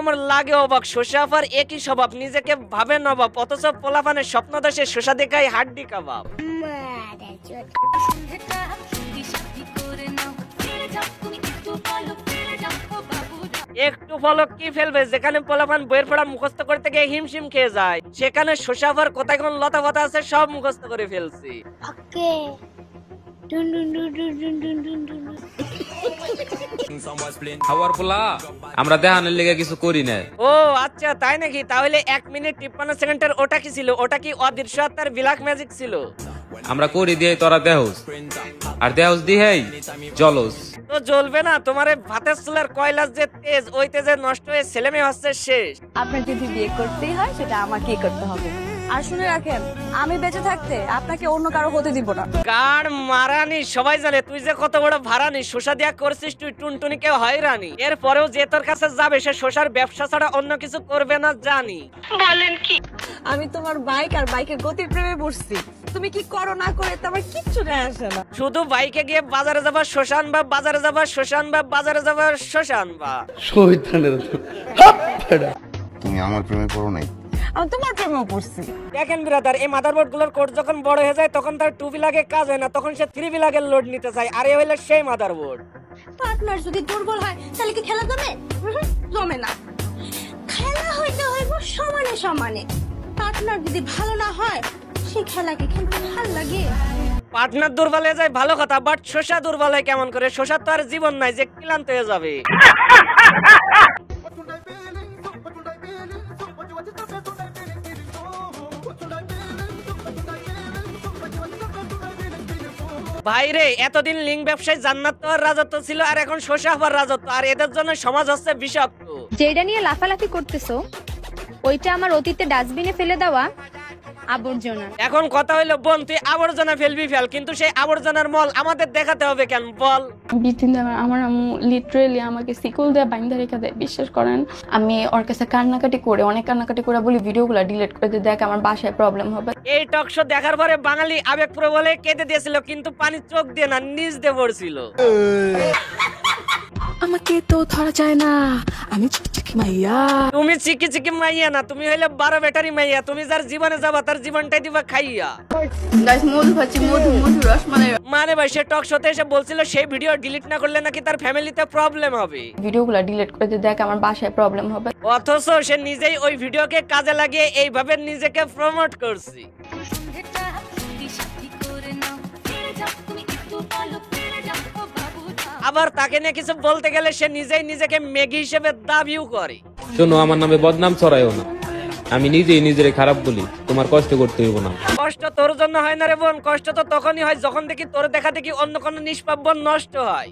আমার লাগে অবাক, শোষা আবার একই স্বভাব, নিজেকে ভাবে নবাব, অথচ পোলাপানের স্বপ্ন দশে শোষা দেখায় হাড্ডি কাবাব। একটু ফলক কি ফেলবে, যেখানে পোলাপান বইয়ের পড়া মুখস্থ করতে গিয়ে হিমশিম খেয়ে যায়, সেখানে শোষা আবার কোথায় কোন লতা পাতা আছে সব মুখস্থ করে ফেলছি। আমরা দেখানোর লেগে কিছু করি না। ও আচ্ছা তাই নাকি, তাহলে 1 মিনিট 53 সেকেন্ডের ওটা কি ছিল? ওটা কি অদৃশ্য আত্মার ব্ল্যাক ম্যাজিক ছিল? আমরা করি দিয়ে তোরা দেহস, আর দেহস দিয়েই জলস। তো জ্বলবে না, তোমার ভাতের চুলার কয়লার যে তেজ, ওই তেজে নষ্ট হয়ে ছেলে মেয়ে হচ্ছে শেষ। আপনার যদি বিয়ে করতেই হয় সেটা আমাকেই করতে হবে। আর শুনে রাখেন, আমি বেঁচে থাকতে আপনাকে অন্য কারো হতে দিব না। গাড় মারানি, সবাই জানে তুই যে কত বড় ভাড়ানি, শোষা দিয়া করছিস তুই টুনটুনিকে হয়রানি। এরপরেও যে তোর কাছে যাবে সে শোষার ব্যবসা ছাড়া অন্য কিছু করবে না জানি। বলেন কি? আমি তোমার বাইক আর বাইকের গতির প্রেমে পড়ছি। তুমি কি করো না করে তো আমার কিচ্ছু যায় আসে না। শুধু বাইকে গিয়ে বাজারে যাবা শ্মশান বা বাজারে যাবা শ্মশান বা বাজারে যাবা শ্মশান বা তুমি আমার প্রেমে পড়ো নাই, আমি তোমার প্রেমেও পড়ছি। দেখেন ব্রাদার, এই মাদারবোর্ড গুলোর কোড যখন বড় হয়ে যায় তখন তার 2 লাগে কাজ হয় না, তখন সে 3 লাগের লোড নিতে চায়। আর এই হইলো সেই মাদারবোর্ড। পার্টনার যদি দুর্বল হয় তাহলে কি খেলা জমে? জমে না। খেলা হইতে হইব সমানে সমানে। পার্টনার যদি ভালো না হয় সেই খেলা কি খেলতে ভালো লাগে? পার্টনার দুর্বল হয়ে যায় ভালো কথা, বাট শোষা দুর্বল হয় কেমন করে? শোষার তো আর জীবন নাই যে ক্লান্ত হয়ে যাবে। ভাইরে, এতদিন লিঙ্ক ব্যবসায় জান্নাত তো আর রাজত্ব ছিল, আর এখন শোষা হবার রাজত্ব, আর এদের জন্য সমাজ হচ্ছে বিষাক্ত। যেটা নিয়ে লাফালাফি করতেছো ওইটা আমার অতীতে ডাস্টবিনে ফেলে দেওয়া আবর্জনা। এখন কথা হইলো বোন, তুই আবর্জনা ফেলবি ফেল, কিন্তু সেই আবর্জনার মল আমাদের দেখাতে হবে কেন বল? আমার আম্মু লিটারেলি আমাকে সিকল দিয়ে বাইন্ধা রেখে দেয়, বিশ্বাস করেন। আমি ওর কাছে অনেক কান্নাকাটি করে বলি ভিডিওগুলো ডিলিট করে দিয়ে, দেখ আমার বাসায় প্রবলেম হবে। এই টক শো দেখার পরে বাঙালি আবেগপ্রবলে কেঁদে দিয়েছিল, কিন্তু পানি চোখ দিয়ে না নিজ দিয়ে পড়ছিল। আমাকে তো ধরা যায় না, আমি চিকি মাইয়া। তুমি চিকি চিকি মাইয়া না, তুমি হইলে 12 ব্যাটারি মাইয়া। তুমি যার জীবনে যাবা তার জীবনটাই দিবা খাইয়া। গাইস মধু খাচ্ছি, মধু রসমালাই। মানে ভাই, সে টক শোতে এসে বলছিল সেই ভিডিও ডিলিট না করলে নাকি তার ফ্যামিলিতে প্রবলেম হবে। ভিডিওগুলো ডিলিট করে দিয়ে, দেখ আমার বাসায় প্রবলেম হবে। অথচ সে নিজেই ওই ভিডিওকে কাজে লাগিয়ে এইভাবে নিজেকে প্রমোট করছে। আবার তাকে নিয়ে কিছু বলতে গেলে সে নিজেই নিজেকে মেঘি হিসেবে দাবিও করে। শোনো, আমার নামে বদনাম ছড়াইও না, আমি নিজেই নিজের খারাপ বলি, তোমার কষ্ট করতে হইব না। কষ্ট তোর জন্য হয় না রে বোন, কষ্ট তো তখনই হয় যখন দেখি তোর দেখা দেখি অন্য কোনো নিষ্পাপ বোন নষ্ট হয়।